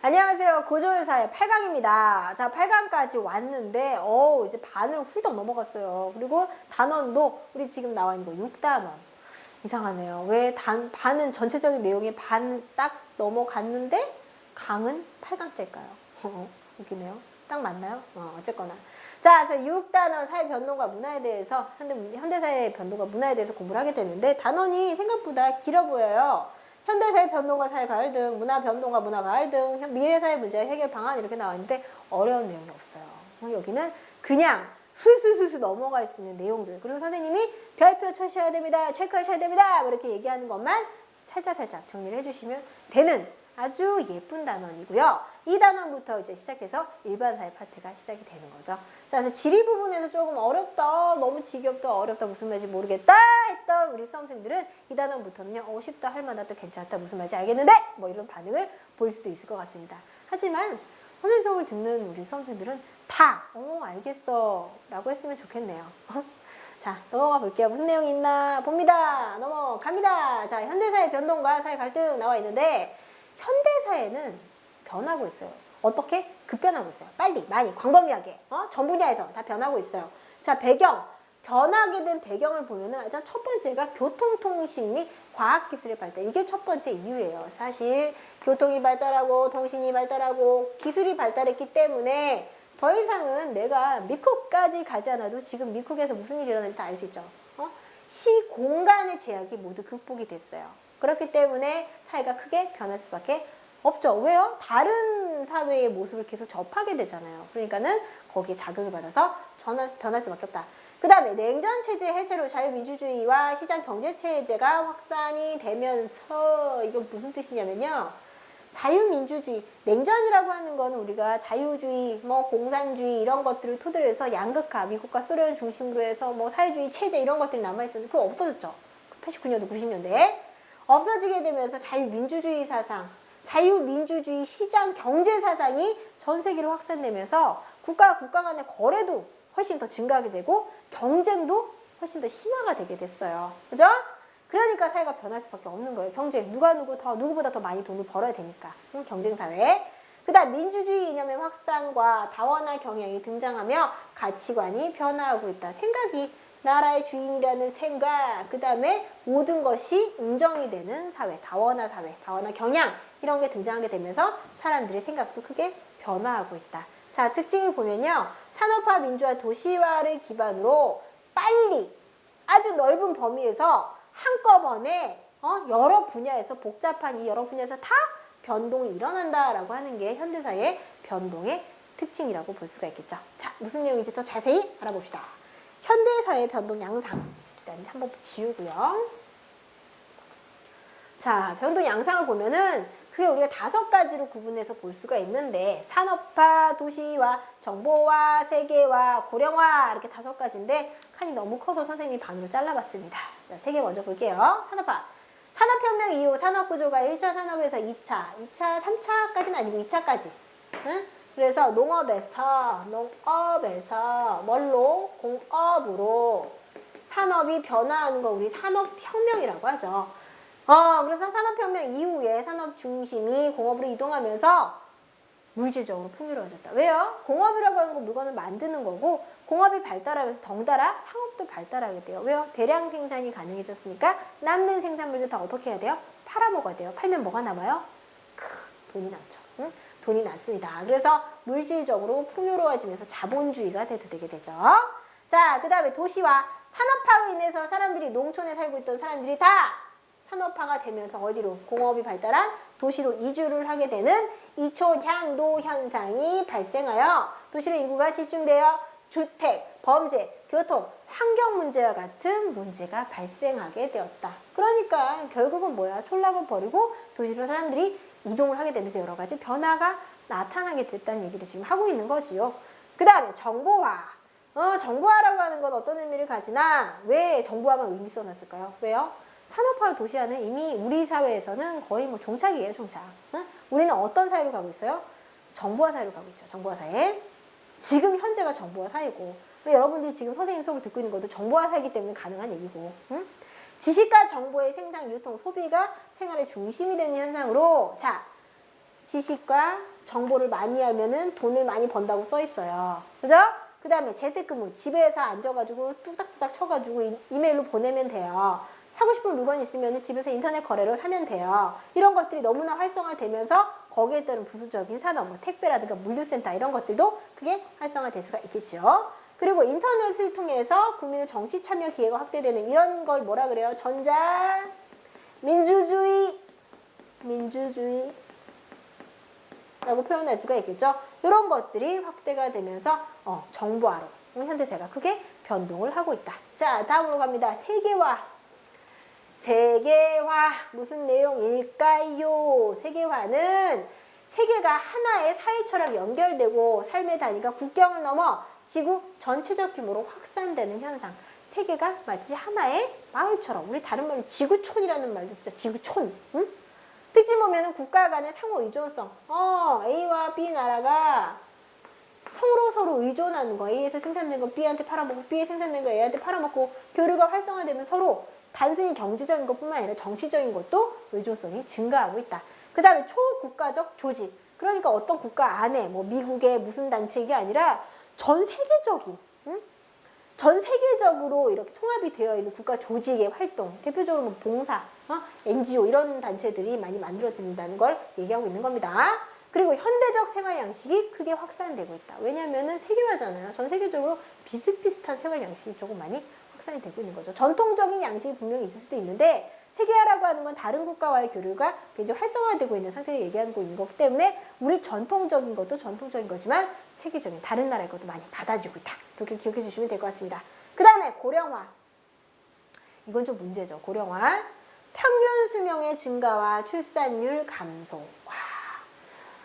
안녕하세요. 고조사의 8강입니다. 자, 8강까지 왔는데, 이제 반을 훌쩍 넘어갔어요. 그리고 단원도 우리 지금 나와 있는 거 6단원. 이상하네요. 왜 반은 전체적인 내용이 반 딱 넘어갔는데, 강은 8강째일까요? 웃기네요. 딱 맞나요? 어쨌거나. 자, 그래서 6단원 사회 변동과 문화에 대해서, 현대사회 변동과 문화에 대해서 공부를 하게 되는데, 단원이 생각보다 길어 보여요. 현대사회 변동과 사회 가을 등, 문화 변동과 문화 가을 등, 미래사회 문제 해결 방안 이렇게 나왔는데 어려운 내용이 없어요. 여기는 그냥 술술술술 넘어갈 수 있는 내용들. 그리고 선생님이 별표 쳐셔야 됩니다. 체크하셔야 됩니다. 뭐 이렇게 얘기하는 것만 살짝살짝 정리를 해주시면 되는 아주 예쁜 단원이고요. 이 단원부터 이제 시작해서 일반 사회 파트가 시작이 되는 거죠. 자, 그래서 지리 부분에서 조금 어렵다, 너무 지겹다, 어렵다, 무슨 말인지 모르겠다 했던 우리 수험생들은 이 단원부터는요, 쉽다, 할만하다, 괜찮다, 무슨 말인지 알겠는데? 뭐 이런 반응을 보일 수도 있을 것 같습니다. 하지만 선생님 수업을 듣는 우리 수험생들은 다, 알겠어 라고 했으면 좋겠네요. 자, 넘어가 볼게요. 무슨 내용이 있나 봅니다. 넘어갑니다. 자, 현대사회 변동과 사회 갈등 나와 있는데 현대사회는 변하고 있어요. 어떻게? 급변하고 있어요. 빨리, 많이, 광범위하게. 전 분야에서 다 변하고 있어요. 자, 배경. 변하게 된 배경을 보면은 첫 번째가 교통통신 및 과학기술의 발달. 이게 첫 번째 이유예요. 사실 교통이 발달하고 통신이 발달하고 기술이 발달했기 때문에 더 이상은 내가 미국까지 가지 않아도 지금 미국에서 무슨 일이 일어날지 다 알 수 있죠. 시공간의 제약이 모두 극복이 됐어요. 그렇기 때문에 사회가 크게 변할 수밖에 없죠. 왜요? 다른 사회의 모습을 계속 접하게 되잖아요. 그러니까는 거기에 자극을 받아서 변할 수밖에 없다. 그 다음에 냉전체제 해체로 자유민주주의와 시장경제체제가 확산이 되면서 이건 무슨 뜻이냐면요. 자유민주주의, 냉전이라고 하는 거는 우리가 자유주의, 공산주의 이런 것들을 토대로 해서 양극화, 미국과 소련 중심으로 해서 사회주의 체제 이런 것들이 남아있었는데 그거 없어졌죠. 89년도, 90년대에. 없어지게 되면서 자유민주주의 사상, 자유민주주의 시장 경제 사상이 전 세계로 확산되면서 국가와 국가 간의 거래도 훨씬 더 증가하게 되고 경쟁도 훨씬 더 심화가 되게 됐어요. 그죠? 그러니까 사회가 변할 수밖에 없는 거예요. 경쟁, 누구보다 더 많이 돈을 벌어야 되니까. 경쟁사회. 그 다음 민주주의 이념의 확산과 다원화 경향이 등장하며 가치관이 변화하고 있다. 생각이 나라의 주인이라는 생각, 그 다음에 모든 것이 인정이 되는 사회, 다원화 경향 이런 게 등장하게 되면서 사람들의 생각도 크게 변화하고 있다. 자, 특징을 보면요. 산업화, 민주화, 도시화를 기반으로 빨리 아주 넓은 범위에서 한꺼번에 여러 분야에서 복잡한 이 여러 분야에서 다 변동이 일어난다라고 하는 게 현대사회의 변동의 특징이라고 볼 수가 있겠죠. 자, 무슨 내용인지 더 자세히 알아봅시다. 현대사회 변동 양상. 일단 한번 지우고요. 자, 변동 양상을 보면은 그게 우리가 5가지로 구분해서 볼 수가 있는데 산업화, 도시화, 정보화, 세계화, 고령화 이렇게 5가지인데 칸이 너무 커서 선생님이 반으로 잘라봤습니다. 자, 3개 먼저 볼게요. 산업화. 산업혁명 이후 산업구조가 1차 산업에서 2차, 3차까지는 아니고 2차까지. 응? 그래서 농업에서 뭘로? 공업으로 산업이 변화하는 거 우리 산업혁명이라고 하죠. 그래서 산업혁명 이후에 산업 중심이 공업으로 이동하면서 물질적으로 풍요로워졌다. 왜요? 공업이라고 하는 건 물건을 만드는 거고 공업이 발달하면서 덩달아 상업도 발달하게 돼요. 왜요? 대량 생산이 가능해졌으니까 남는 생산물들 다 어떻게 해야 돼요? 팔아먹어야 돼요. 팔면 뭐가 남아요? 돈이 남죠. 응? 돈이 났습니다. 그래서 물질적으로 풍요로워지면서 자본주의가 되게 되죠. 자, 그 다음에 도시화. 산업화로 인해서 사람들이 농촌에 살고 있던 사람들이 다 산업화가 되면서 어디로? 공업이 발달한 도시로 이주를 하게 되는 이촌향도 현상이 발생하여 도시로 인구가 집중되어 주택, 범죄, 교통, 환경 문제와 같은 문제가 발생하게 되었다. 그러니까 결국은 뭐야? 촌락을 벌이고 도시로 사람들이 이동을 하게 되면서 여러 가지 변화가 나타나게 됐다는 얘기를 지금 하고 있는 거지요. 그 다음에 정보화. 정보화라고 하는 건 어떤 의미를 가지나 왜 정보화만 의미 써놨을까요? 왜요? 산업화와 도시화는 이미 우리 사회에서는 거의 종착이에요, 종착. 응? 우리는 어떤 사회로 가고 있어요? 정보화 사회로 가고 있죠, 정보화 사회. 지금 현재가 정보화 사회고, 여러분들이 지금 선생님 수업을 듣고 있는 것도 정보화 사회이기 때문에 가능한 얘기고, 응? 지식과 정보의 생산, 유통, 소비가 생활의 중심이 되는 현상으로, 자, 지식과 정보를 많이 하면은 돈을 많이 번다고 써 있어요. 그죠? 그 다음에 재택근무, 집에서 앉아가지고 뚝딱뚝딱 쳐가지고 이메일로 보내면 돼요. 사고 싶은 물건 있으면 집에서 인터넷 거래로 사면 돼요. 이런 것들이 너무나 활성화되면서 거기에 따른 부수적인 산업, 뭐 택배라든가 물류센터 이런 것들도 크게 활성화될 수가 있겠죠. 그리고 인터넷을 통해서 국민의 정치 참여 기회가 확대되는 이런 걸 뭐라 그래요? 전자 민주주의 라고 표현할 수가 있겠죠. 이런 것들이 확대가 되면서 정보화로 현대사회가 크게 변동을 하고 있다. 자, 다음으로 갑니다. 세계화. 세계화 무슨 내용일까요? 세계화는 세계가 하나의 사회처럼 연결되고 삶의 단위가 국경을 넘어 지구 전체적 규모로 확산되는 현상. 세계가 마치 하나의 마을처럼, 우리 다른 말로 지구촌이라는 말도 있죠. 지구촌. 응? 특징 보면은 국가 간의 상호 의존성. A와 B 나라가 서로 의존하는 거. A에서 생산된 거 B한테 팔아먹고, B에 생산된 거 A한테 팔아먹고, 교류가 활성화되면 서로 단순히 경제적인 것뿐만 아니라 정치적인 것도 의존성이 증가하고 있다. 그 다음에 초국가적 조직. 그러니까 어떤 국가 안에 뭐 미국의 무슨 단체 이게 아니라 전 세계적인, 전 세계적으로 이렇게 통합이 되어 있는 국가 조직의 활동, 대표적으로 뭐 봉사, NGO 이런 단체들이 많이 만들어진다는 걸 얘기하고 있는 겁니다. 그리고 현대적 생활 양식이 크게 확산되고 있다. 왜냐하면은 세계화잖아요. 전 세계적으로 비슷비슷한 생활 양식이 조금 많이 확산이 되고 있는 거죠. 전통적인 양식이 분명히 있을 수도 있는데 세계화라고 하는 건 다른 국가와의 교류가 굉장히 활성화되고 있는 상태를 얘기하고 있는 거기 때문에 우리 전통적인 것도 전통적인 거지만 세계적인 다른 나라의 것도 많이 받아지고 있다. 이렇게 기억해 주시면 될 것 같습니다. 그 다음에 고령화. 이건 좀 문제죠. 고령화. 평균 수명의 증가와 출산율 감소. 와,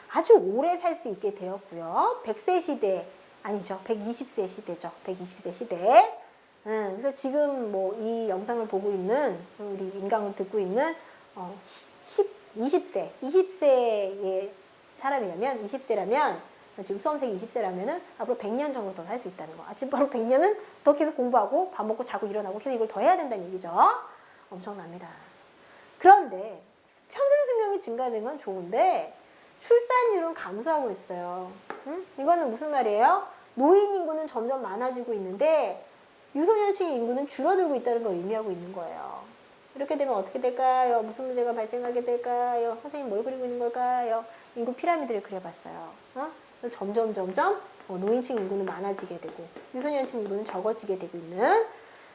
아주 오래 살 수 있게 되었고요. 100세 시대, 아니죠. 120세 시대죠. 120세 시대. 그래서 지금 뭐 이 영상을 보고 있는, 우리 인강을 듣고 있는 20세의 사람이라면, 20세라면, 지금 수험생이 20세라면은 앞으로 100년 정도 더 살 수 있다는 거. 바로 100년은 더 계속 공부하고 밥 먹고 자고 일어나고 계속 이걸 더 해야 된다는 얘기죠. 엄청납니다. 그런데 평균 수명이 증가하는 건 좋은데 출산율은 감소하고 있어요. 이거는 무슨 말이에요? 노인 인구는 점점 많아지고 있는데 유소년층 인구는 줄어들고 있다는 걸 의미하고 있는 거예요. 이렇게 되면 어떻게 될까요? 무슨 문제가 발생하게 될까요? 선생님 뭘 그리고 있는 걸까요? 인구 피라미드를 그려봤어요. 점점 노인층 인구는 많아지게 되고 유소년층 인구는 적어지게 되고 있는.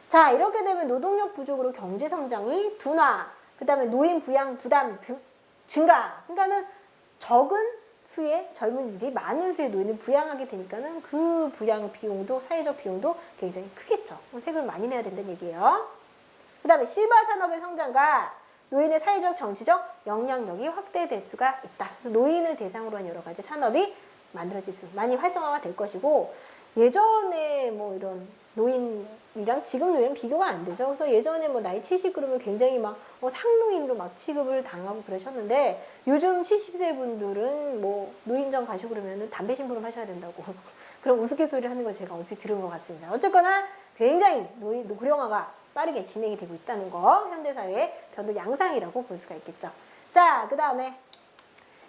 자, 이렇게 되면 노동력 부족으로 경제 성장이 둔화, 그 다음에 노인 부양 부담 증가. 그러니까는 적은 수의 젊은이들이 많은 수의 노인을 부양하게 되니까는 그 부양 비용도, 사회적 비용도 굉장히 크겠죠. 세금을 많이 내야 된다는 얘기예요. 그 다음에 실버 산업의 성장과 노인의 사회적 정치적 영향력이 확대될 수가 있다. 그래서 노인을 대상으로 한 여러 가지 산업이 만들어질 수, 많이 활성화가 될 것이고, 예전에 뭐 이런 노인이랑 지금 노인은 비교가 안 되죠. 그래서 예전에 뭐 나이 70 그러면 굉장히 막 상노인으로 막 취급을 당하고 그러셨는데, 요즘 70세 분들은 뭐 노인정 가시고 그러면은 담배 심부름 하셔야 된다고 그런 우스갯소리를 하는 걸 제가 얼핏 들은 것 같습니다. 어쨌거나 굉장히 고령화가 빠르게 진행이 되고 있다는 거, 현대사회의 변동 양상이라고 볼 수가 있겠죠. 자, 그 다음에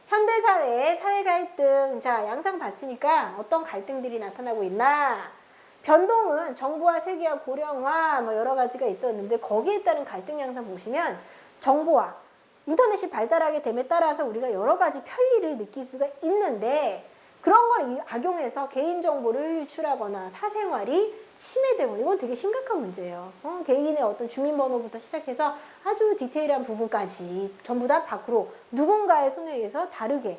현대사회의 사회 갈등. 자, 양상 봤으니까 어떤 갈등들이 나타나고 있나? 변동은 정보화, 세계화, 고령화 뭐 여러 가지가 있었는데 거기에 따른 갈등 양상 보시면 정보화, 인터넷이 발달하게 됨에 따라서 우리가 여러 가지 편리를 느낄 수가 있는데 그런 걸 악용해서 개인정보를 유출하거나 사생활이 침해되고, 이건 되게 심각한 문제예요. 개인의 어떤 주민번호부터 시작해서 아주 디테일한 부분까지 전부 다 밖으로 누군가의 손에 의해서 다르게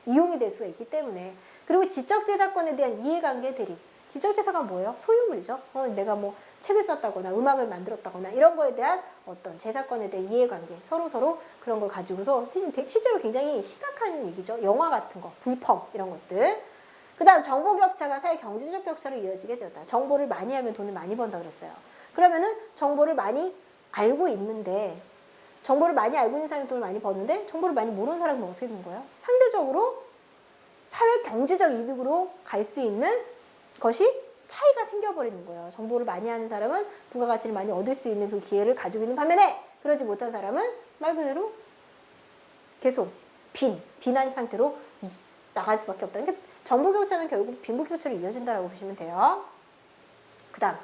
이용이 될 수가 있기 때문에. 그리고 지적재산권에 대한 이해관계 대립. 지적재산가 뭐예요? 소유물이죠. 내가 뭐 책을 썼다거나 음악을 만들었다거나 이런 거에 대한 어떤 재산권에 대한 이해관계, 서로 그런 걸 가지고서 실제로 굉장히 심각한 얘기죠. 영화 같은 거, 불법 이런 것들. 그 다음 정보 격차가 사회 경제적 격차로 이어지게 되었다. 정보를 많이 하면 돈을 많이 번다 그랬어요. 그러면은 정보를 많이 알고 있는데, 정보를 많이 알고 있는 사람이 돈을 많이 버는데 정보를 많이 모르는 사람은 어떻게 되는 거예요? 상대적으로 사회 경제적 이득으로 갈 수 있는 것이 차이가 생겨버리는 거예요. 정보를 많이 아는 사람은 부가가치를 많이 얻을 수 있는 그 기회를 가지고 있는 반면에 그러지 못한 사람은 말 그대로 계속 빈한 상태로 나갈 수밖에 없다. 그러니까 정보격차는 결국 빈부격차로 이어진다라고 보시면 돼요. 그 다음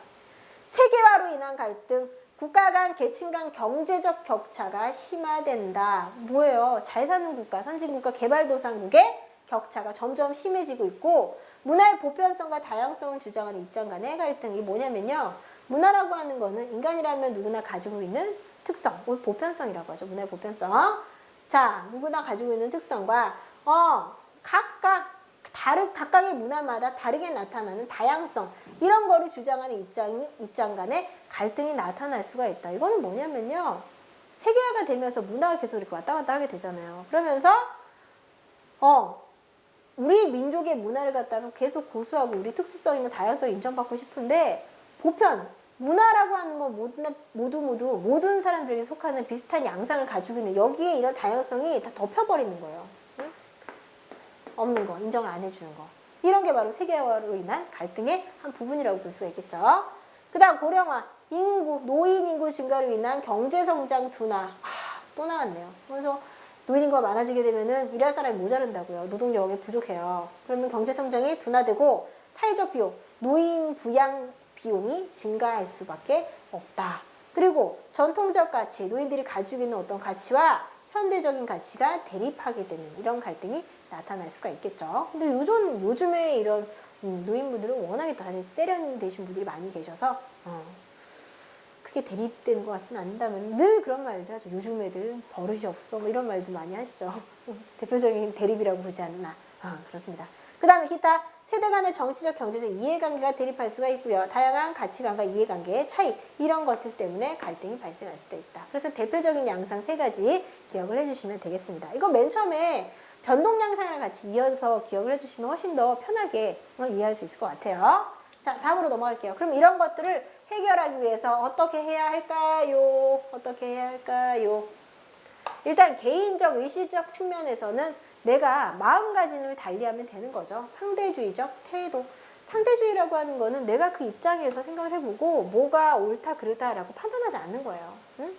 세계화로 인한 갈등, 국가 간, 계층 간 경제적 격차가 심화된다. 뭐예요? 잘 사는 국가, 선진국가, 개발도상국의 격차가 점점 심해지고 있고 문화의 보편성과 다양성을 주장하는 입장 간의 갈등이 뭐냐면요. 문화라고 하는 거는 인간이라면 누구나 가지고 있는 특성, 보편성이라고 하죠. 문화의 보편성. 자, 누구나 가지고 있는 특성과 각각의 문화마다 다르게 나타나는 다양성, 이런 거를 주장하는 입장 간의 갈등이 나타날 수가 있다. 이거는 뭐냐면요. 세계화가 되면서 문화가 계속 이렇게 왔다 갔다 하게 되잖아요. 그러면서 우리 민족의 문화를 갖다가 계속 고수하고 우리 특수성 있는 다양성을 인정받고 싶은데 보편, 문화라고 하는 건 모든 사람들에게 속하는 비슷한 양상을 가지고 있는 여기에 이런 다양성이 다 덮여버리는 거예요. 응? 없는 거, 인정을 안 해주는 거. 이런 게 바로 세계화로 인한 갈등의 한 부분이라고 볼 수가 있겠죠. 그 다음 고령화, 노인 인구 증가로 인한 경제성장 둔화. 또 나왔네요. 그래서 노인 인구가 많아지게 되면은 일할 사람이 모자른다고요. 노동력이 부족해요. 그러면 경제성장이 둔화되고 사회적 비용, 노인 부양 비용이 증가할 수밖에 없다. 그리고 전통적 가치, 노인들이 가지고 있는 어떤 가치와 현대적인 가치가 대립하게 되는 이런 갈등이 나타날 수가 있겠죠. 근데 요즘에 이런 노인분들은 워낙에 다들 세련되신 분들이 많이 계셔서 크게 대립되는 것 같지는 않는다면 늘 그런 말들 하죠. 요즘 애들 버릇이 없어 뭐 이런 말도 많이 하시죠. 대표적인 대립이라고 보지 않나. 그렇습니다. 그 다음에 기타 세대 간의 정치적 경제적 이해관계가 대립할 수가 있고요. 다양한 가치관과 이해관계의 차이, 이런 것들 때문에 갈등이 발생할 수도 있다. 그래서 대표적인 양상 3가지 기억을 해주시면 되겠습니다. 이거 맨 처음에 변동 양상이랑 같이 이어서 기억을 해주시면 훨씬 더 편하게 이해할 수 있을 것 같아요. 자, 다음으로 넘어갈게요. 그럼 이런 것들을 해결하기 위해서 어떻게 해야 할까요? 일단 개인적, 의식적 측면에서는 내가 마음가짐을 달리하면 되는 거죠. 상대주의적 태도. 상대주의라고 하는 거는 내가 그 입장에서 생각을 해보고 뭐가 옳다 그르다라고 판단하지 않는 거예요. 응?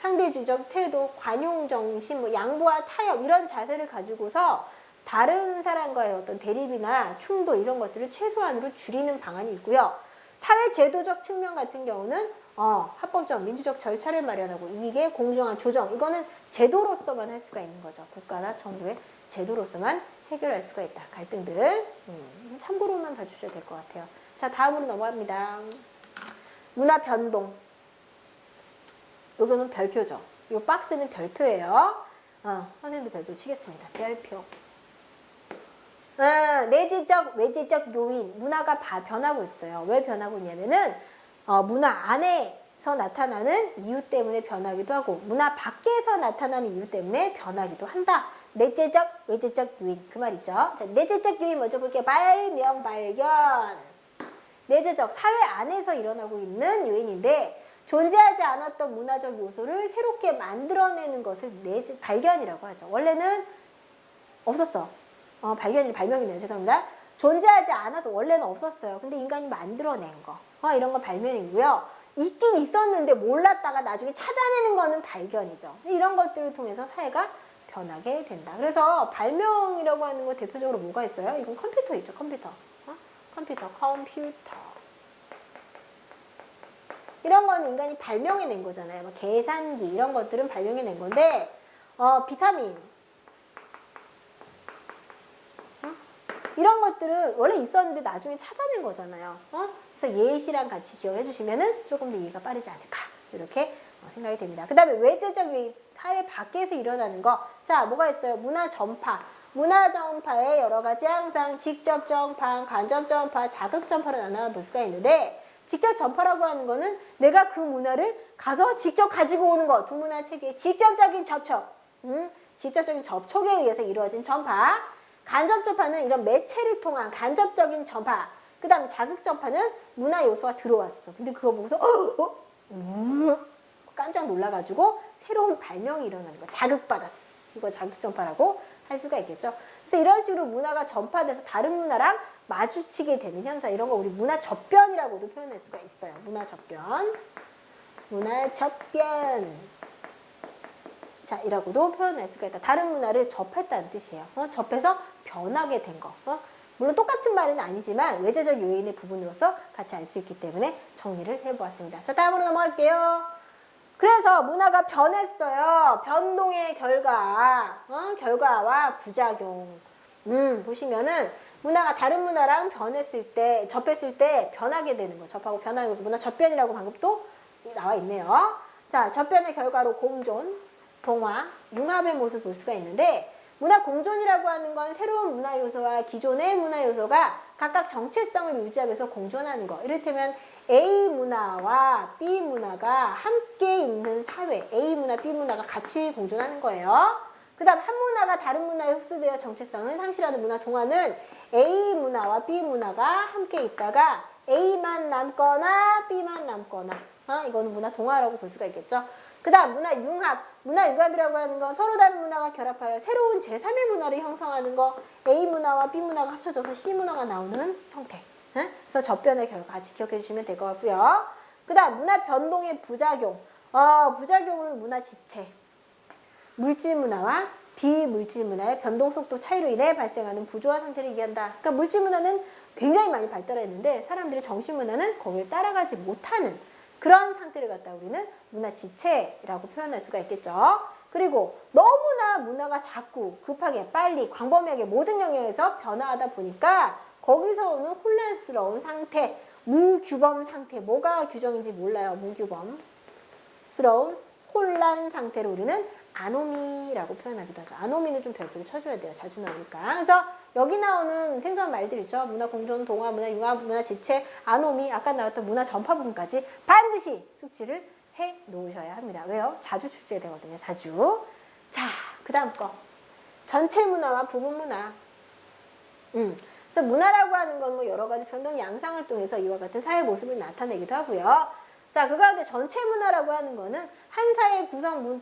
상대주의적 태도, 관용정신, 양보와 타협, 이런 자세를 가지고서 다른 사람과의 어떤 대립이나 충돌 이런 것들을 최소한으로 줄이는 방안이 있고요. 사회제도적 측면 같은 경우는 합법적 민주적 절차를 마련하고 이게 공정한 조정, 이거는 제도로서만 할 수가 있는 거죠. 국가나 정부의 제도로서만 해결할 수가 있다. 갈등들 참고로만 봐주셔도 될 것 같아요. 자, 다음으로 넘어갑니다. 문화 변동. 요거는 별표죠. 요 박스는 별표예요. 선생님도 별표 치겠습니다. 별표. 내재적, 외재적 요인, 문화가 변하고 있어요. 왜 변하고 있냐면은 문화 안에서 나타나는 이유 때문에 변하기도 하고 문화 밖에서 나타나는 이유 때문에 변하기도 한다. 내재적, 외재적 요인, 그 말이죠. 자, 내재적 요인 먼저 볼게요. 발명, 발견. 내재적, 사회 안에서 일어나고 있는 요인인데 존재하지 않았던 문화적 요소를 새롭게 만들어내는 것을 발견이라고 하죠. 원래는 없었어. 발명이네요. 죄송합니다. 존재하지 않아도 원래는 없었어요. 근데 인간이 만들어낸 거. 이런 건 발명이고요. 있긴 있었는데 몰랐다가 나중에 찾아내는 거는 발견이죠. 이런 것들을 통해서 사회가 변하게 된다. 그래서 발명이라고 하는 거 대표적으로 뭐가 있어요? 이건 컴퓨터 있죠. 컴퓨터. 컴퓨터. 이런 건 인간이 발명해낸 거잖아요. 계산기 이런 것들은 발명해낸 건데 비타민 이런 것들은 원래 있었는데 나중에 찾아낸 거잖아요. 그래서 예시랑 같이 기억해 주시면은 조금 더 이해가 빠르지 않을까 이렇게 생각이 됩니다. 그 다음에 외재적 요인, 사회 밖에서 일어나는 거. 자, 뭐가 있어요? 문화 전파. 문화 전파의 여러 가지 양상, 직접 전파, 간접 전파, 자극 전파로 나눠볼 수가 있는데 직접 전파라고 하는 거는 내가 그 문화를 가서 직접 가지고 오는 거. 두 문화 체계의 직접적인 접촉. 직접적인 접촉에 의해서 이루어진 전파. 간접 전파는 이런 매체를 통한 간접적인 전파. 그 다음에 자극 전파는 문화 요소가 들어왔어. 근데 그거 보고서 깜짝 놀라가지고 새로운 발명이 일어나는 거. 자극받았어. 이거 자극 전파라고 할 수가 있겠죠. 그래서 이런 식으로 문화가 전파돼서 다른 문화랑 마주치게 되는 현상, 이런 거 우리 문화 접변이라고도 표현할 수가 있어요. 문화 접변. 자, 이라고도 표현할 수가 있다. 다른 문화를 접했다는 뜻이에요. 접해서 변하게 된 거. 물론 똑같은 말은 아니지만 외재적 요인의 부분으로서 같이 알 수 있기 때문에 정리를 해보았습니다. 자, 다음으로 넘어갈게요. 그래서 문화가 변했어요. 변동의 결과와 부작용. 보시면은 문화가 다른 문화랑 접했을 때 변하게 되는 거. 접하고 변하는 거. 문화 접변이라고 방금 또 나와 있네요. 자, 접변의 결과로 공존, 동화, 융합의 모습을 볼 수가 있는데 문화 공존이라고 하는 건 새로운 문화 요소와 기존의 문화 요소가 각각 정체성을 유지하면서 공존하는 거. 이를테면 A 문화와 B 문화가 함께 있는 사회, A 문화, B 문화가 같이 공존하는 거예요. 그 다음 한 문화가 다른 문화에 흡수되어 정체성을 상실하는 문화 동화는 A 문화와 B 문화가 함께 있다가 A만 남거나 B만 남거나 이거는 문화 동화라고 볼 수가 있겠죠. 그 다음 문화 융합이라고 하는 건 서로 다른 문화가 결합하여 새로운 제3의 문화를 형성하는 거. A 문화와 B 문화가 합쳐져서 C 문화가 나오는 형태. 그래서 접변의 결과 같이 기억해 주시면 될 것 같고요. 그 다음 문화 변동의 부작용. 부작용은 문화 지체. 물질 문화와 비물질 문화의 변동 속도 차이로 인해 발생하는 부조화 상태를 얘기한다. 그러니까 물질 문화는 굉장히 많이 발달했는데 사람들이 정신 문화는 거기를 따라가지 못하는 그런 상태를 갖다 우리는 문화 지체라고 표현할 수가 있겠죠. 그리고 너무나 문화가 자꾸 급하게 빨리 광범위하게 모든 영역에서 변화하다 보니까 거기서 오는 혼란스러운 상태, 무규범 상태, 뭐가 규정인지 몰라요. 무규범스러운 혼란 상태를 우리는 아노미라고 표현하기도 하죠. 아노미는 좀 별표를 쳐줘야 돼요. 자주 나오니까. 그래서 여기 나오는 생소한 말들 있죠. 문화 공존, 동화, 문화 융합, 문화 지체, 아노미, 아까 나왔던 문화 전파 부분까지 반드시 숙지를 해 놓으셔야 합니다. 왜요? 자주 출제되거든요. 자주. 자, 그 다음 거. 전체 문화와 부분 문화. 그래서 문화라고 하는 건 뭐 여러 가지 변동 양상을 통해서 이와 같은 사회 모습을 나타내기도 하고요. 자, 그 가운데 전체 문화라고 하는 거는 한 사회의 구성원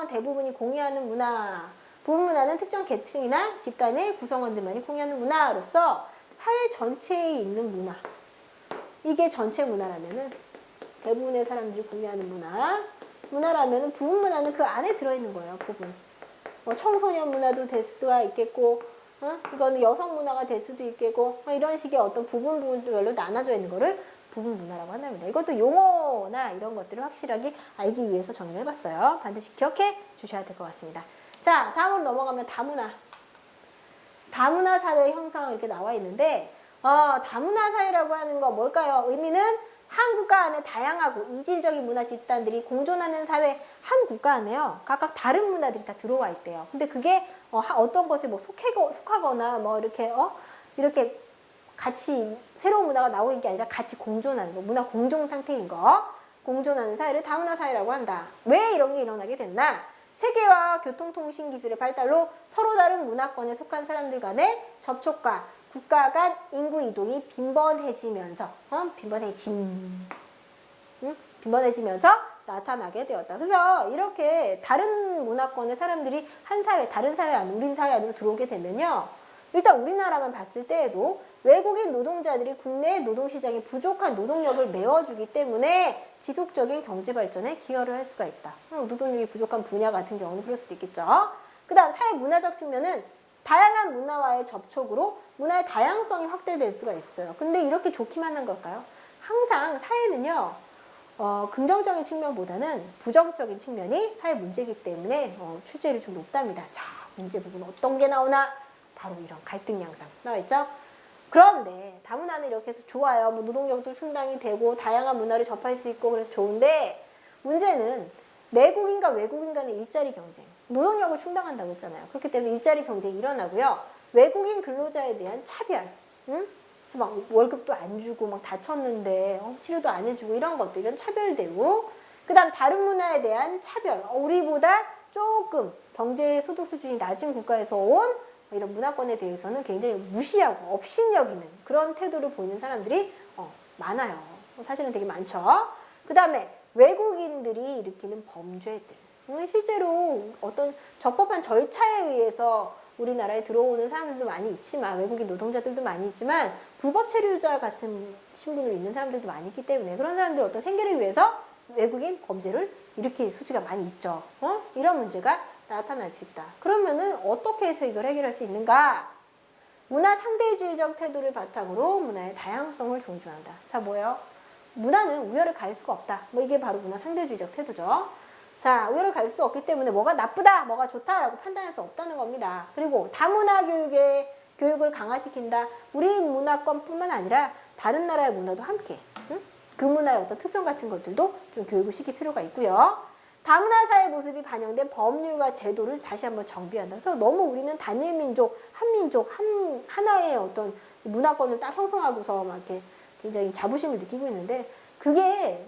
대부분이 공유하는 문화. 부분 문화는 특정 계층이나 집단의 구성원들만이 공유하는 문화로서 사회 전체에 있는 문화. 이게 전체 문화라면은 대부분의 사람들이 공유하는 문화라면은 부분 문화는 그 안에 들어있는 거예요. 부분. 뭐 청소년 문화도 될 수가 있겠고, 이거는 여성 문화가 될 수도 있겠고, 이런 식의 어떤 부분별로 나눠져 있는 거를 부분 문화라고 한답니다. 이것도 용어나 이런 것들을 확실하게 알기 위해서 정리를 해봤어요. 반드시 기억해 주셔야 될 것 같습니다. 자, 다음으로 넘어가면 다문화. 다문화 사회 형성 이렇게 나와 있는데, 다문화 사회라고 하는 거 뭘까요? 의미는 한 국가 안에 다양하고 이질적인 문화 집단들이 공존하는 사회, 한 국가 안에요. 각각 다른 문화들이 다 들어와 있대요. 근데 그게 어떤 것에 뭐 속하거나 뭐 이렇게 같이 새로운 문화가 나오는 게 아니라 같이 공존하는 거, 문화 공존 상태인 거, 공존하는 사회를 다문화 사회라고 한다. 왜 이런 게 일어나게 됐나? 세계화 교통통신 기술의 발달로 서로 다른 문화권에 속한 사람들 간의 접촉과 국가 간 인구 이동이 빈번해지면서 나타나게 되었다. 그래서 이렇게 다른 문화권의 사람들이 한 사회, 다른 사회 안으로, 우리 사회 안으로 들어오게 되면요. 일단 우리나라만 봤을 때에도 외국인 노동자들이 국내 노동시장에 부족한 노동력을 메워주기 때문에 지속적인 경제 발전에 기여를 할 수가 있다. 노동력이 부족한 분야 같은 경우는 그럴 수도 있겠죠. 그 다음 사회 문화적 측면은 다양한 문화와의 접촉으로 문화의 다양성이 확대될 수가 있어요. 근데 이렇게 좋기만 한 걸까요? 항상 사회는요, 긍정적인 측면보다는 부정적인 측면이 사회 문제이기 때문에 출제율이 좀 높답니다. 자, 문제 부분 어떤 게 나오나? 바로 이런 갈등 양상 나와 있죠? 그런데 다문화는 이렇게 해서 좋아요. 뭐 노동력도 충당이 되고 다양한 문화를 접할 수 있고 그래서 좋은데 문제는 내국인과 외국인 간의 일자리 경쟁. 노동력을 충당한다고 했잖아요. 그렇기 때문에 일자리 경쟁이 일어나고요. 외국인 근로자에 대한 차별. 그래서 막 월급도 안 주고 막 다쳤는데 치료도 안 해주고 이런 것들, 이런 차별 대우. 그 다음 다른 문화에 대한 차별. 우리보다 조금 경제 소득 수준이 낮은 국가에서 온 이런 문화권에 대해서는 굉장히 무시하고 업신여기는 그런 태도를 보이는 사람들이 많아요. 사실은 되게 많죠. 그 다음에 외국인들이 일으키는 범죄들. 실제로 어떤 적법한 절차에 의해서 우리나라에 들어오는 사람들도 많이 있지만, 외국인 노동자들도 많이 있지만 불법 체류자 같은 신분으로 있는 사람들도 많이 있기 때문에 그런 사람들 어떤 생계를 위해서 외국인 범죄를 일으킬 소지가 많이 있죠. 이런 문제가 나타날 수 있다. 그러면은 어떻게 해서 이걸 해결할 수 있는가? 문화 상대주의적 태도를 바탕으로 문화의 다양성을 존중한다. 자, 뭐예요? 문화는 우열을 가릴 수가 없다. 뭐 이게 바로 문화 상대주의적 태도죠. 자, 우열을 가릴 수 없기 때문에 뭐가 나쁘다, 뭐가 좋다라고 판단할 수 없다는 겁니다. 그리고 다문화 교육을 강화시킨다. 우리 문화권뿐만 아니라 다른 나라의 문화도 함께, 그 문화의 어떤 특성 같은 것들도 좀 교육을 시킬 필요가 있고요. 다문화 사회 모습이 반영된 법률과 제도를 다시 한번 정비한다. 그래서 너무 우리는 단일 민족, 한민족, 하나의 어떤 문화권을 딱 형성하고서 막 이렇게 굉장히 자부심을 느끼고 있는데, 그게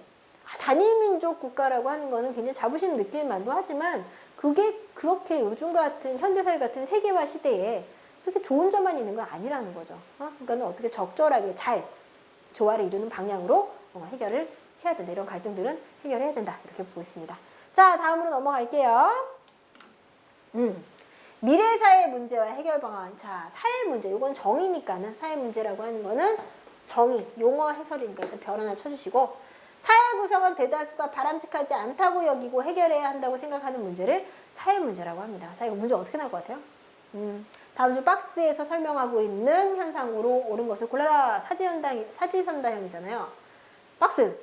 단일 민족 국가라고 하는 거는 굉장히 자부심을 느낄 만도 하지만, 그게 그렇게 요즘 같은 현대사회 같은 세계화 시대에 그렇게 좋은 점만 있는 건 아니라는 거죠. 그러니까 어떻게 적절하게 잘 조화를 이루는 방향으로 해결을 해야 된다. 이런 갈등들은 해결해야 된다. 이렇게 보고 있습니다. 자, 다음으로 넘어갈게요. 미래사회 문제와 해결 방안. 자, 사회 문제. 이건 정의니까는, 사회 문제라고 하는 거는 정의, 용어 해설이니까 일단 별 하나 쳐주시고, 사회 구성원 대다수가 바람직하지 않다고 여기고 해결해야 한다고 생각하는 문제를 사회 문제라고 합니다. 자, 이거 문제 어떻게 나올 것 같아요? 다음 주 박스에서 설명하고 있는 현상으로 옳은 것을 골라라. 사지선다형이잖아요. 박스.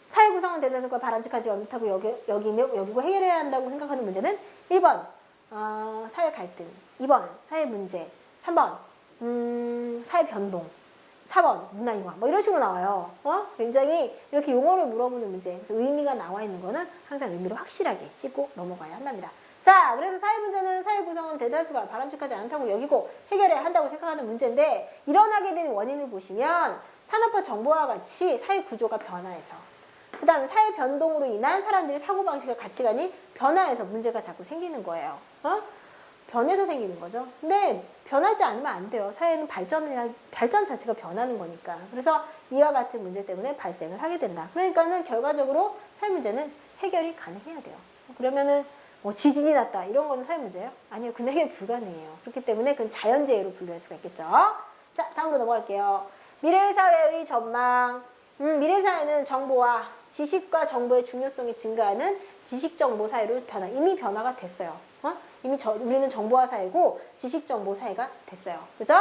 사회 구성원 대다수가 바람직하지 않다고 여기고 해결해야 한다고 생각하는 문제는 1번 사회 갈등, 2번 사회 문제, 3번 사회 변동, 4번 문화융화, 뭐 이런 식으로 나와요. 굉장히 이렇게 용어를 물어보는 문제, 그래서 의미가 나와 있는 거는 항상 의미를 확실하게 짚고 넘어가야 한답니다. 자, 그래서 사회 문제는 사회 구성원 대다수가 바람직하지 않다고 여기고 해결해야 한다고 생각하는 문제인데, 일어나게 된 원인을 보시면 산업화 정보와 같이 사회 구조가 변화해서, 그 다음에 사회 변동으로 인한 사람들의 사고방식과 가치관이 변화해서 문제가 자꾸 생기는 거예요. 변해서 생기는 거죠. 근데 변하지 않으면 안 돼요. 사회는 발전 자체가 변하는 거니까. 그래서 이와 같은 문제 때문에 발생을 하게 된다. 그러니까는 결과적으로 사회 문제는 해결이 가능해야 돼요. 그러면은 뭐 지진이 났다, 이런 거는 사회 문제예요? 아니요. 그건 해결 불가능해요. 그렇기 때문에 그건 자연재해로 분류할 수가 있겠죠. 자, 다음으로 넘어갈게요. 미래사회의 전망. 미래사회는 정보와 지식과 정보의 중요성이 증가하는 지식정보 사회로 이미 변화가 됐어요. 이미 우리는 정보화 사회고 지식정보 사회가 됐어요. 그죠?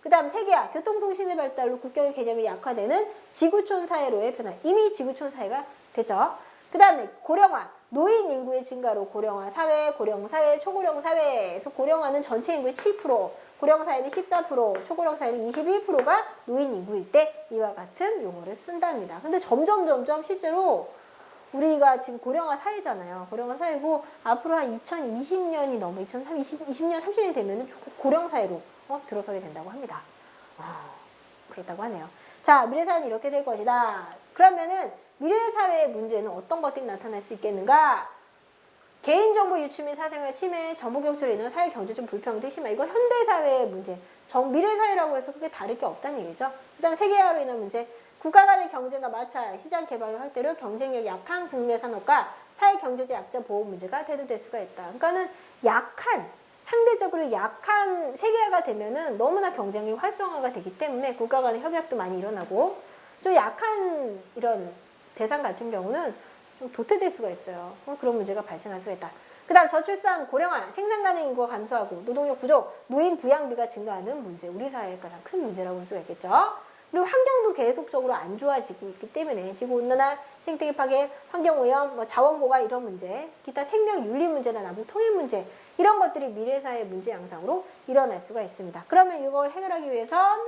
그 다음 세계화, 교통통신의 발달로 국경의 개념이 약화되는 지구촌 사회로의 변화. 이미 지구촌 사회가 됐죠. 그 다음에 고령화, 노인 인구의 증가로 고령화 사회, 고령 사회, 초고령 사회에서 고령화는 전체 인구의 7%, 고령 사회는 14%, 초고령 사회는 21%가 노인 인구일 때 이와 같은 용어를 쓴답니다. 근데 점점 실제로 우리가 지금 고령화 사회잖아요. 고령화 사회고 앞으로 한 2020년이 넘어 2020년, 30년이 되면은 고령 사회로 들어서게 된다고 합니다. 그렇다고 하네요. 자, 미래사회는 이렇게 될 것이다. 그러면은 미래사회의 문제는 어떤 것들이 나타날 수 있겠는가? 개인정보 유출 및 사생활 침해, 정보격차로 인한 사회 경제적 불평등 심화. 이거 현대사회의 문제. 미래사회라고 해서 그게 다를 게 없다는 얘기죠. 그 다음 세계화로 인한 문제. 국가 간의 경쟁과 마찰, 시장 개발의 확대로 경쟁력 약한 국내 산업과 사회 경제적 약자 보호 문제가 대두될 수가 있다. 그러니까는 상대적으로 약한 세계화가 되면은 너무나 경쟁이 활성화가 되기 때문에 국가 간의 협약도 많이 일어나고, 좀 약한 이런 대상 같은 경우는 좀 도태될 수가 있어요. 그런 문제가 발생할 수가 있다. 그 다음 저출산, 고령화, 생산 가능 인구가 감소하고 노동력 부족, 노인 부양비가 증가하는 문제. 우리 사회의 가장 큰 문제라고 볼 수가 있겠죠. 그리고 환경도 계속적으로 안 좋아지고 있기 때문에 지구온난화, 생태계 파괴, 환경오염, 자원 고갈 이런 문제, 기타 생명윤리 문제나 남북 통일 문제, 이런 것들이 미래사회 문제 양상으로 일어날 수가 있습니다. 그러면 이걸 해결하기 위해선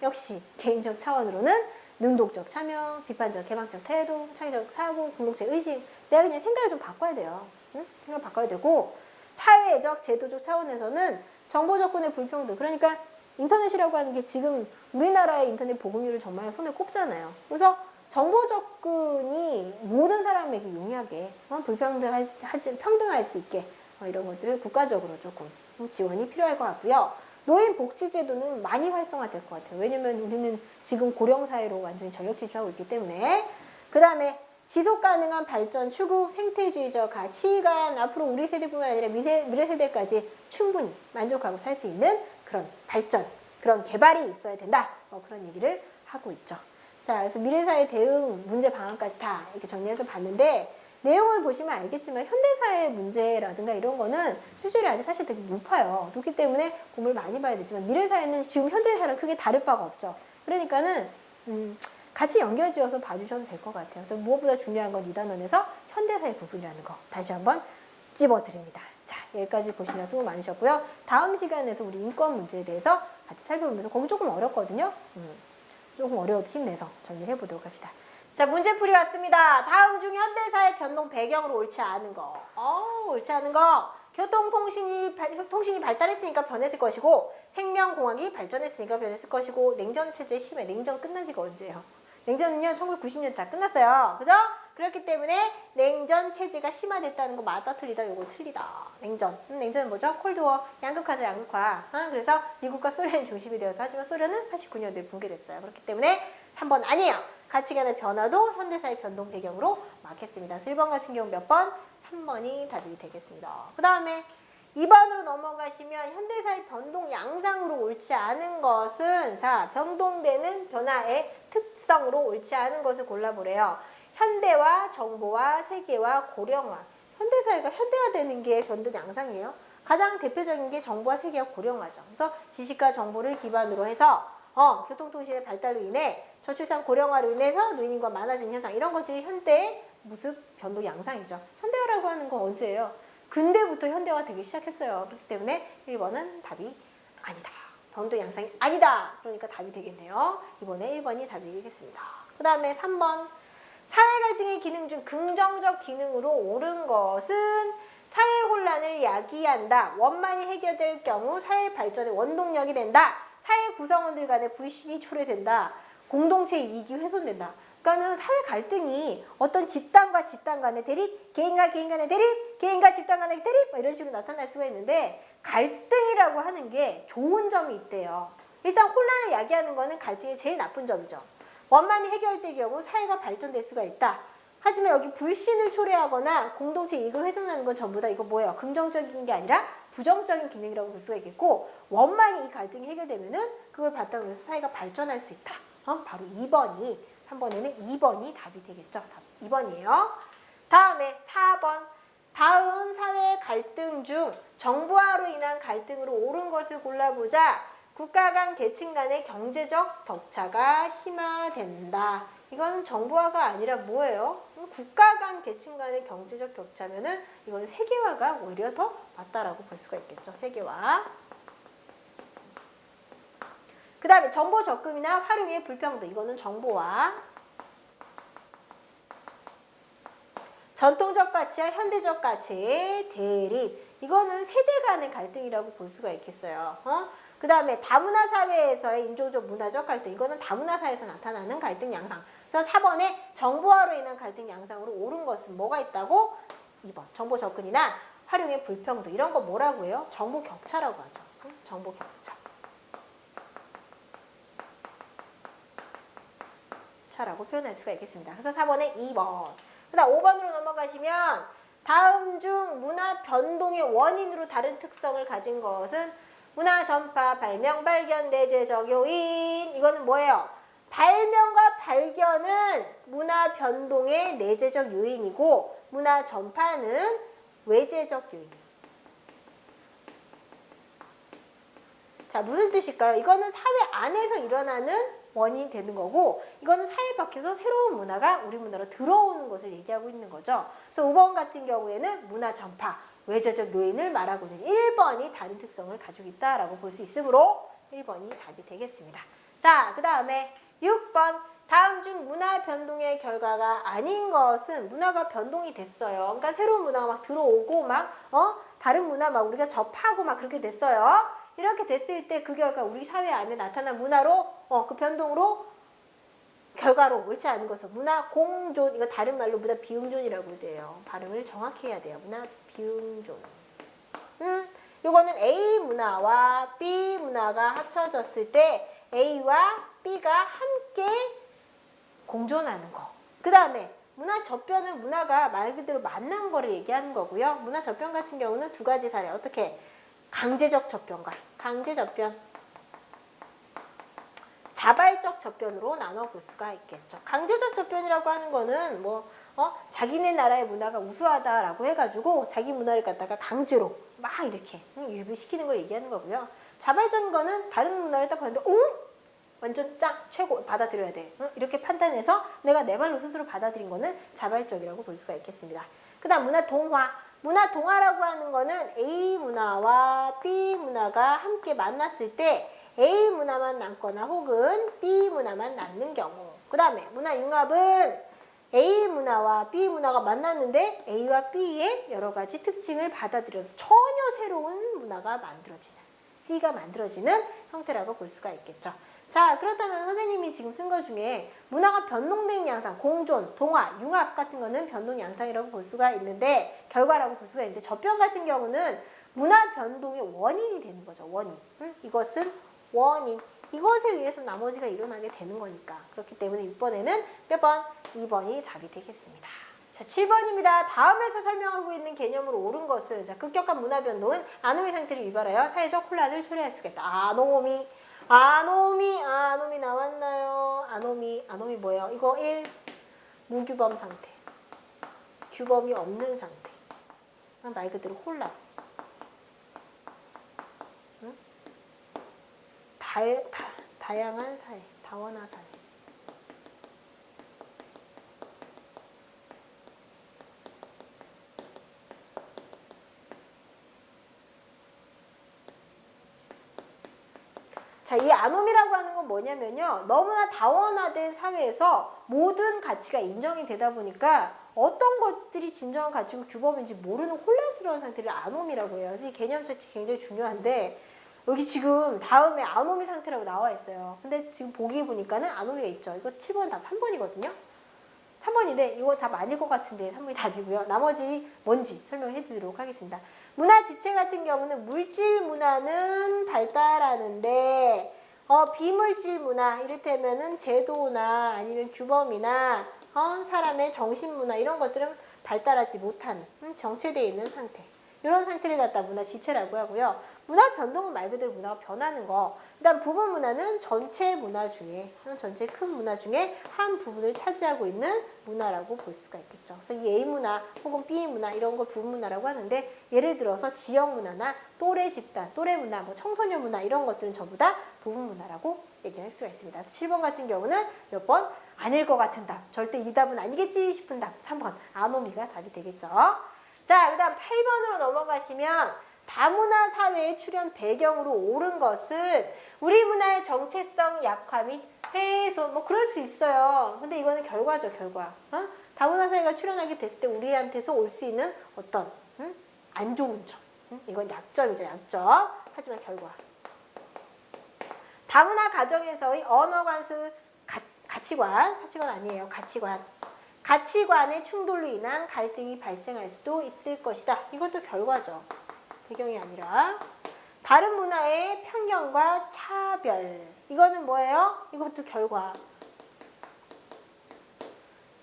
역시 개인적 차원으로는 능동적 참여, 비판적 개방적 태도, 창의적 사고, 공동체 의식, 내가 그냥 생각을 좀 바꿔야 돼요. 생각을 바꿔야 되고, 사회적, 제도적 차원에서는 정보 접근의 불평등, 그러니까 인터넷이라고 하는 게 지금 우리나라의 인터넷 보급률을 정말 손에 꼽잖아요. 그래서 정보 접근이 모든 사람에게 용이하게 평등할 수 있게 이런 것들을 국가적으로 조금 지원이 필요할 것 같고요. 노인 복지 제도는 많이 활성화될 것 같아요. 왜냐면 우리는 지금 고령 사회로 완전히 전력 질주하고 있기 때문에. 그 다음에 지속 가능한 발전 추구, 생태주의적 가치관, 앞으로 우리 세대뿐만 아니라 미래 세대까지 충분히 만족하고 살 수 있는 그런 발전, 그런 개발이 있어야 된다. 그런 얘기를 하고 있죠. 자, 그래서 미래사회 대응 문제 방안까지 다 이렇게 정리해서 봤는데 내용을 보시면 알겠지만 현대사회 문제라든가 이런 거는 출제율이 아직 사실 되게 높아요. 높기 때문에 공부를 많이 봐야 되지만 미래사회는 지금 현대사랑 크게 다를 바가 없죠. 그러니까는 같이 연결지어서 봐주셔도 될 것 같아요. 그래서 무엇보다 중요한 건 2단원에서 현대사회 부분이라는 거 다시 한번 찝어드립니다. 자, 여기까지 보시느라 수고 많으셨고요. 다음 시간에서 우리 인권 문제에 대해서 같이 살펴보면서 거기 조금 어렵거든요. 조금 어려워도 힘내서 정리를 해보도록 합시다. 자, 문제풀이 왔습니다. 다음 중 현대사의 변동 배경으로 옳지 않은 거. 옳지 않은 거. 통신이 발달했으니까 변했을 것이고 생명공학이 발전했으니까 변했을 것이고 냉전체제 심해. 냉전 끝난 지가 언제예요? 냉전은요 1990년 다 끝났어요. 그죠? 그렇기 때문에 냉전체제가 심화됐다는 거 맞다 틀리다 요거 틀리다. 냉전은 뭐죠? 콜드워 양극화죠 양극화. 그래서 미국과 소련이 중심이 되어서 하지만 소련은 89년도에 붕괴됐어요. 그렇기 때문에 3번 아니에요. 가치관의 변화도 현대사의 변동 배경으로 막혔습니다. 그래서 1번 같은 경우 몇 번? 3번이 답이 되겠습니다. 그 다음에 2번으로 넘어가시면 현대사의 변동 양상으로 옳지 않은 것은 자 변동되는 변화의 특성으로 옳지 않은 것을 골라보래요. 현대화, 정보화, 세계화, 고령화. 현대사회가 현대화되는 게 변동 양상이에요. 가장 대표적인 게 정보화, 세계화, 고령화죠. 그래서 지식과 정보를 기반으로 해서 교통통신의 발달로 인해 저출산 고령화로 인해서 노인과 많아진 현상 이런 것들이 현대의 모습 변동 양상이죠. 현대화라고 하는 건 언제예요? 근대부터 현대화 되기 시작했어요. 그렇기 때문에 1번은 답이 아니다. 변동 양상이 아니다. 그러니까 답이 되겠네요. 이번에 1번이 답이 되겠습니다. 그 다음에 3번 사회 갈등의 기능 중 긍정적 기능으로 옳은 것은 사회 혼란을 야기한다. 원만히 해결될 경우 사회 발전의 원동력이 된다. 사회 구성원들 간의 불신이 초래된다. 공동체 이익이 훼손된다. 그러니까는 사회 갈등이 어떤 집단과 집단 간의 대립, 개인과 개인 간의 대립, 개인과 집단 간의 대립 이런 식으로 나타날 수가 있는데 갈등이라고 하는 게 좋은 점이 있대요. 일단 혼란을 야기하는 거는 갈등이 제일 나쁜 점이죠. 원만히 해결될 경우 사회가 발전될 수가 있다. 하지만 여기 불신을 초래하거나 공동체 이익을 훼손하는 건 전부 다 이거 뭐예요? 긍정적인 게 아니라 부정적인 기능이라고 볼 수가 있겠고 원만히 이 갈등이 해결되면은 그걸 바탕으로 해서 사회가 발전할 수 있다. 바로 2번이 3번에는 2번이 답이 되겠죠. 답 2번이에요. 다음에 4번 다음 사회 갈등 중 정보화로 인한 갈등으로 옳은 것을 골라보자. 국가 간 계층 간의 경제적 격차가 심화된다. 이거는 정보화가 아니라 뭐예요? 국가 간 계층 간의 경제적 격차면은 이거는 세계화가 오히려 더 맞다라고 볼 수가 있겠죠. 세계화. 그 다음에 정보 접근이나 활용의 불평등. 이거는 정보화. 전통적 가치와 현대적 가치의 대립. 이거는 세대 간의 갈등이라고 볼 수가 있겠어요. 그 다음에 다문화 사회에서의 인종적 문화적 갈등. 이거는 다문화 사회에서 나타나는 갈등 양상. 그래서 4번에 정보화로 인한 갈등 양상으로 옳은 것은 뭐가 있다고? 2번. 정보 접근이나 활용의 불평등. 이런 거 뭐라고 해요? 정보 격차라고 하죠. 정보 격차. 차라고 표현할 수가 있겠습니다. 그래서 4번에 2번. 그 다음 5번으로 넘어가시면 다음 중 문화 변동의 원인으로 다른 특성을 가진 것은 문화 전파, 발명, 발견, 내재적 요인. 이거는 뭐예요? 발명과 발견은 문화 변동의 내재적 요인이고 문화 전파는 외재적 요인이에요. 자, 무슨 뜻일까요? 이거는 사회 안에서 일어나는 원인이 되는 거고 이거는 사회 밖에서 새로운 문화가 우리 문화로 들어오는 것을 얘기하고 있는 거죠. 그래서 5번 같은 경우에는 문화 전파, 외재적 요인을 말하고 있는 1번이 다른 특성을 가지고 있다라고 볼 수 있으므로 1번이 답이 되겠습니다. 자, 그 다음에 6번 다음 중 문화 변동의 결과가 아닌 것은 문화가 변동이 됐어요. 그러니까 새로운 문화가 막 들어오고 막 다른 문화 막 우리가 접하고 막 그렇게 됐어요. 이렇게 됐을 때 그 결과 우리 사회 안에 나타난 문화로 그 변동으로 결과로 옳지 않은 것은 문화 공존. 이거 다른 말로 문화 비응존이라고 돼요. 발음을 정확히 해야 돼요. 문화 비응존. 요거는 A 문화와 B 문화가 합쳐졌을 때 A와 B가 함께 공존하는 거. 그 다음에 문화 접변은 문화가 말 그대로 만난 거를 얘기하는 거고요. 문화 접변 같은 경우는 두 가지 사례. 어떻게? 강제적 접변과 강제 접변. 자발적 접변으로 나눠볼 수가 있겠죠. 강제적 접변이라고 하는 거는 자기네 나라의 문화가 우수하다라고 해가지고 자기 문화를 갖다가 강제로 막 이렇게 유입시키는 걸 얘기하는 거고요. 자발적인 거는 다른 문화를 딱 봤는데 완전 짱 최고 받아들여야 돼. 이렇게 판단해서 내가 내 발로 스스로 받아들인 거는 자발적이라고 볼 수가 있겠습니다. 그 다음 문화 동화. 문화 동화라고 하는 거는 A 문화와 B 문화가 함께 만났을 때 A 문화만 남거나 혹은 B 문화만 남는 경우. 그 다음에 문화 융합은 A 문화와 B 문화가 만났는데 A와 B의 여러 가지 특징을 받아들여서 전혀 새로운 문화가 만들어지는, C가 만들어지는 형태라고 볼 수가 있겠죠. 자, 그렇다면 선생님이 지금 쓴 것 중에 문화가 변동된 양상, 공존, 동화, 융합 같은 거는 변동 양상이라고 볼 수가 있는데, 결과라고 볼 수가 있는데, 접변 같은 경우는 문화 변동의 원인이 되는 거죠. 원인. 이것은 원인. 이것에 의해서 나머지가 일어나게 되는 거니까. 그렇기 때문에 6번에는 몇 번? 2번이 답이 되겠습니다. 자, 7번입니다. 다음에서 설명하고 있는 개념으로 옳은 것은, 자, 급격한 문화 변동은 아노미 상태를 유발하여 사회적 혼란을 초래할 수 있겠다. 아노미 나왔나요? 아노미 뭐예요? 이거 1, 무규범 상태. 규범이 없는 상태. 말 그대로 혼란. 응? 다양한 사회, 다원화 사회. 자, 이 아노미라고 하는 건 뭐냐면요. 너무나 다원화된 사회에서 모든 가치가 인정이 되다 보니까 어떤 것들이 진정한 가치고 규범인지 모르는 혼란스러운 상태를 아노미라고 해요. 그래서 이 개념 자체 굉장히 중요한데 여기 지금 다음에 아노미 상태라고 나와 있어요. 근데 지금 보기 보니까는 아노미가 있죠. 이거 7번 답 3번이거든요. 3번인데 이거 답 아닐 것 같은데 3번이 답이고요. 나머지 뭔지 설명해 드리도록 하겠습니다. 문화 지체 같은 경우는 물질 문화는 발달하는데 비물질 문화, 이를테면은 제도나 아니면 규범이나 사람의 정신 문화 이런 것들은 발달하지 못하는 정체되어 있는 상태. 이런 상태를 갖다 문화 지체라고 하고요. 문화 변동은 말 그대로 문화가 변하는 거. 그다음 부분 문화는 전체 문화 중에, 전체 큰 문화 중에 한 부분을 차지하고 있는 문화라고 볼 수가 있겠죠. 그래서 이 A 문화 혹은 B 문화 이런 걸 부분 문화라고 하는데, 예를 들어서 지역 문화나 또래 집단, 또래 문화, 청소년 문화 이런 것들은 전부 다 부분 문화라고 얘기할 수가 있습니다. 그래서 7번 같은 경우는 몇 번? 아닐 것 같은 답. 절대 이 답은 아니겠지 싶은 답. 3번. 아노미가 답이 되겠죠. 자, 그 다음 8번으로 넘어가시면 다문화 사회의 출현 배경으로 옳은 것은 우리 문화의 정체성 약화 및 훼손, 그럴 수 있어요. 근데 이거는 결과죠, 결과. 다문화 사회가 출현하게 됐을 때 우리한테서 올 수 있는 어떤 안 좋은 점. 이건 약점이죠, 약점. 하지만 결과. 다문화 가정에서의 언어 관습, 가치관 아니에요, 가치관. 가치관의 충돌로 인한 갈등이 발생할 수도 있을 것이다. 이것도 결과죠. 배경이 아니라. 다른 문화의 편견과 차별. 이거는 뭐예요? 이것도 결과.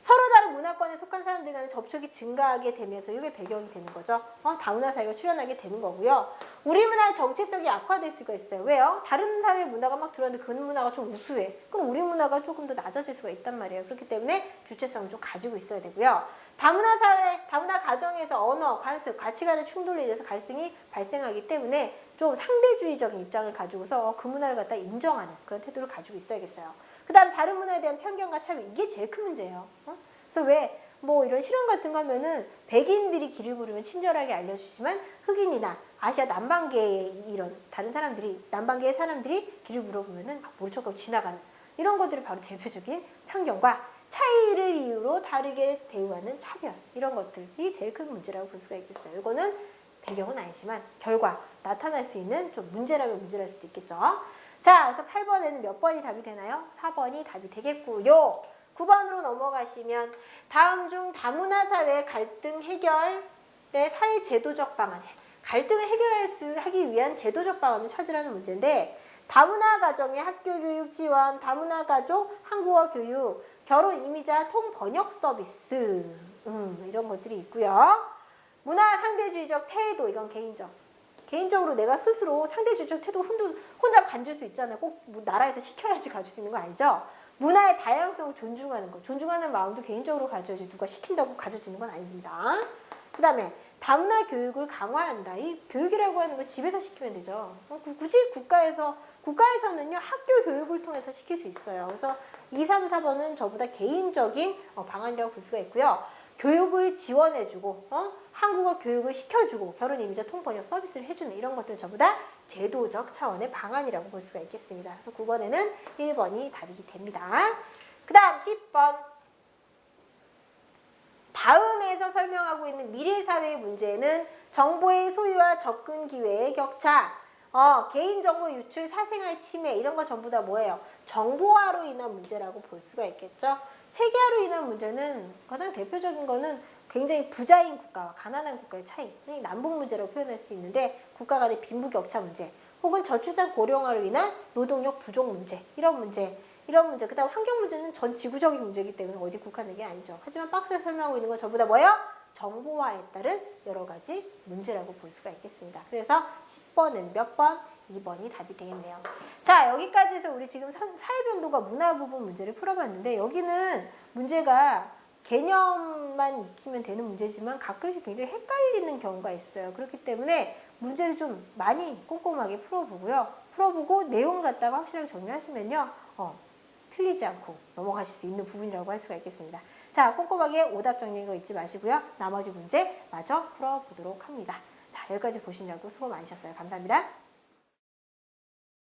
서로 다른 문화권에 속한 사람들 간의 접촉이 증가하게 되면서 이게 배경이 되는 거죠. 다문화 사회가 출현하게 되는 거고요. 우리 문화의 정체성이 악화될 수가 있어요. 왜요? 다른 사회의 문화가 막 들어왔는데 그 문화가 좀 우수해. 그럼 우리 문화가 조금 더 낮아질 수가 있단 말이에요. 그렇기 때문에 주체성을 좀 가지고 있어야 되고요. 다문화 사회, 다문화 가정에서 언어, 관습, 가치관의 충돌로 인해서 갈등이 발생하기 때문에 좀 상대주의적인 입장을 가지고서 그 문화를 갖다 인정하는 그런 태도를 가지고 있어야겠어요. 그 다음 다른 문화에 대한 편견과 차별, 이게 제일 큰 문제예요. 그래서 왜 이런 실험 같은 거 하면은 백인들이 길을 물으면 친절하게 알려주지만 흑인이나 아시아 남반계의 이런 다른 사람들이, 남반계의 사람들이 길을 물어보면은 막 모른 척하고 지나가는 이런 것들이 바로 대표적인 편견과 차이를 이유로 다르게 대우하는 차별, 이런 것들이 제일 큰 문제라고 볼 수가 있겠어요. 이거는 배경은 아니지만 결과, 나타날 수 있는 좀 문제라면 문제랄 수도 있겠죠. 자, 그래서 8번에는 몇 번이 답이 되나요? 4번이 답이 되겠고요. 9번으로 넘어가시면 다음 중 다문화 사회 갈등 해결의 사회 제도적 방안, 갈등을 해결하기 위한 제도적 방안을 찾으라는 문제인데, 다문화 가정의 학교 교육 지원, 다문화 가족 한국어 교육, 결혼 이미자 통번역 서비스 이런 것들이 있고요. 문화 상대주의적 태도, 이건 개인적 개인적으로 내가 스스로 상대주의적 태도 혼자 가질 수 있잖아요. 꼭 뭐 나라에서 시켜야지 가질 수 있는 거 아니죠? 문화의 다양성을 존중하는 거. 존중하는 마음도 개인적으로 가져야지 누가 시킨다고 가져지는 건 아닙니다. 그 다음에 다문화 교육을 강화한다. 이 교육이라고 하는 거 집에서 시키면 되죠. 굳이 국가에서는요, 학교 교육을 통해서 시킬 수 있어요. 그래서 2, 3, 4번은 저보다 개인적인 방안이라고 볼 수가 있고요. 교육을 지원해주고, 한국어 교육을 시켜주고, 결혼 이민자 통번역 서비스를 해주는 이런 것들 저보다 제도적 차원의 방안이라고 볼 수가 있겠습니다. 그래서 9번에는 1번이 답이 됩니다. 그 다음 10번. 다음에서 설명하고 있는 미래사회의 문제는 정보의 소유와 접근 기회의 격차, 개인정보 유출, 사생활 침해 이런 거 전부 다 뭐예요? 정보화로 인한 문제라고 볼 수가 있겠죠. 세계화로 인한 문제는 가장 대표적인 거는 굉장히 부자인 국가와 가난한 국가의 차이, 남북 문제라고 표현할 수 있는데 국가 간의 빈부격차 문제, 혹은 저출산 고령화로 인한 노동력 부족 문제, 이런 문제, 그 다음 환경 문제는 전 지구적인 문제이기 때문에 어디 국한된 게 아니죠. 하지만 박스에서 설명하고 있는 건 전부 다 뭐예요? 정보화에 따른 여러 가지 문제라고 볼 수가 있겠습니다. 그래서 10번은 몇 번? 2번이 답이 되겠네요. 자, 여기까지 해서 우리 지금 사회변동과 문화 부분 문제를 풀어봤는데, 여기는 문제가 개념만 익히면 되는 문제지만 가끔씩 굉장히 헷갈리는 경우가 있어요. 그렇기 때문에 문제를 좀 많이 꼼꼼하게 풀어보고 내용 갖다가 확실하게 정리하시면요, 틀리지 않고 넘어가실 수 있는 부분이라고 할 수가 있겠습니다. 자, 꼼꼼하게 오답 정리한 거 잊지 마시고요. 나머지 문제 마저 풀어보도록 합니다. 자, 여기까지 보시느라고 수고 많으셨어요. 감사합니다.